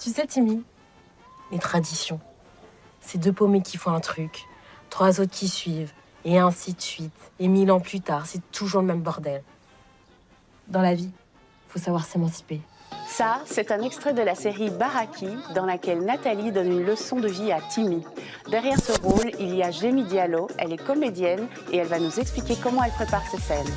Tu sais, Timmy, les traditions, c'est deux paumés qui font un truc, trois autres qui suivent, et ainsi de suite. Et 1000 ans plus tard, c'est toujours le même bordel. Dans la vie, faut savoir s'émanciper. Ça, c'est un extrait de la série Baraki, dans laquelle Nathalie donne une leçon de vie à Timmy. Derrière ce rôle, il y a Gémy Diallo, elle est comédienne et elle va nous expliquer comment elle prépare ses scènes.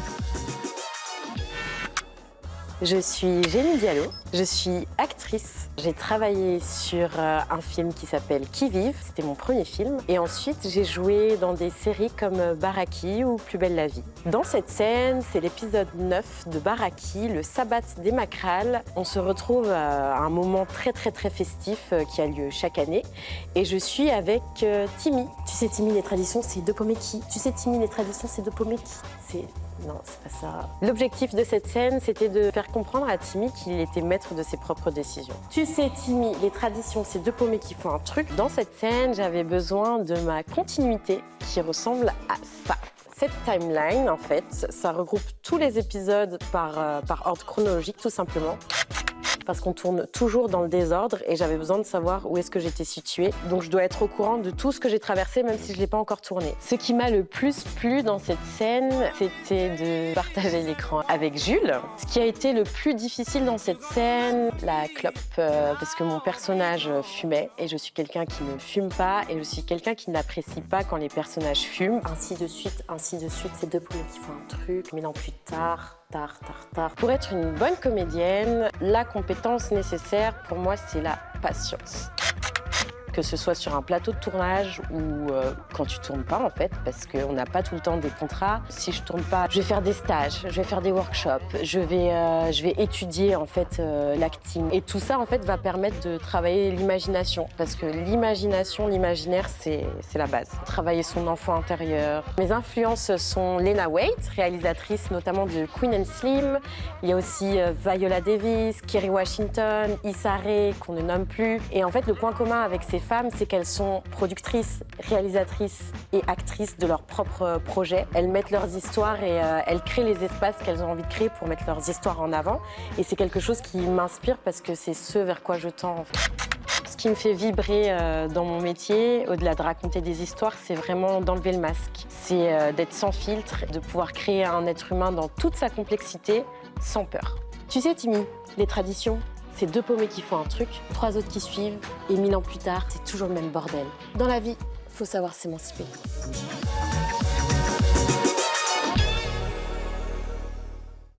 Je suis Gémy Diallo, je suis actrice. J'ai travaillé sur un film qui s'appelle Qui vive, c'était mon premier film. Et ensuite, j'ai joué dans des séries comme Baraki ou Plus belle la vie. Dans cette scène, c'est l'épisode 9 de Baraki, le sabbat des Macrales. On se retrouve à un moment très festif qui a lieu chaque année. Et je suis avec Timmy. Tu sais, Timmy, les traditions, c'est deux paumés qui. Tu sais, Timmy, les traditions, c'est deux paumés qui. Non, c'est pas ça. L'objectif de cette scène, c'était de faire comprendre à Timmy qu'il était maître de ses propres décisions. Tu sais, Timmy, les traditions, c'est deux paumés qui font un truc. Dans cette scène, j'avais besoin de ma continuité qui ressemble à ça. Cette timeline, en fait, ça regroupe tous les épisodes par ordre chronologique, tout simplement. Parce qu'on tourne toujours dans le désordre et j'avais besoin de savoir où est-ce que j'étais située. Donc je dois être au courant de tout ce que j'ai traversé, même si je ne l'ai pas encore tourné. Ce qui m'a le plus plu dans cette scène, c'était de partager l'écran avec Jules. Ce qui a été le plus difficile dans cette scène, la clope, parce que mon personnage fumait et je suis quelqu'un qui ne fume pas et je suis quelqu'un qui n'apprécie pas quand les personnages fument. Ainsi de suite, c'est deux paumés qui font un truc, 1000 ans plus tard. Pour être une bonne comédienne, la compétence nécessaire pour moi, c'est la patience. Que ce soit sur un plateau de tournage ou quand tu tournes pas en fait, parce qu'on n'a pas tout le temps des contrats. Si je tourne pas, je vais faire des stages, je vais faire des workshops, je vais étudier en fait l'acting. Et tout ça en fait va permettre de travailler l'imagination, parce que l'imagination, l'imaginaire, c'est la base. Travailler son enfant intérieur. Mes influences sont Lena Waithe, réalisatrice notamment de Queen and Slim. Il y a aussi Viola Davis, Kerry Washington, Issa Rae, qu'on ne nomme plus. Et en fait, le point commun avec ces femmes, c'est qu'elles sont productrices, réalisatrices et actrices de leurs propres projets. Elles mettent leurs histoires et elles créent les espaces qu'elles ont envie de créer pour mettre leurs histoires en avant. Et c'est quelque chose qui m'inspire parce que c'est ce vers quoi je tends. En fait. Ce qui me fait vibrer dans mon métier, au-delà de raconter des histoires, c'est vraiment d'enlever le masque. C'est d'être sans filtre, de pouvoir créer un être humain dans toute sa complexité, sans peur. Tu sais, Timmy, les traditions, c'est deux paumés qui font un truc, trois autres qui suivent, et 1000 ans plus tard, c'est toujours le même bordel. Dans la vie, faut savoir s'émanciper.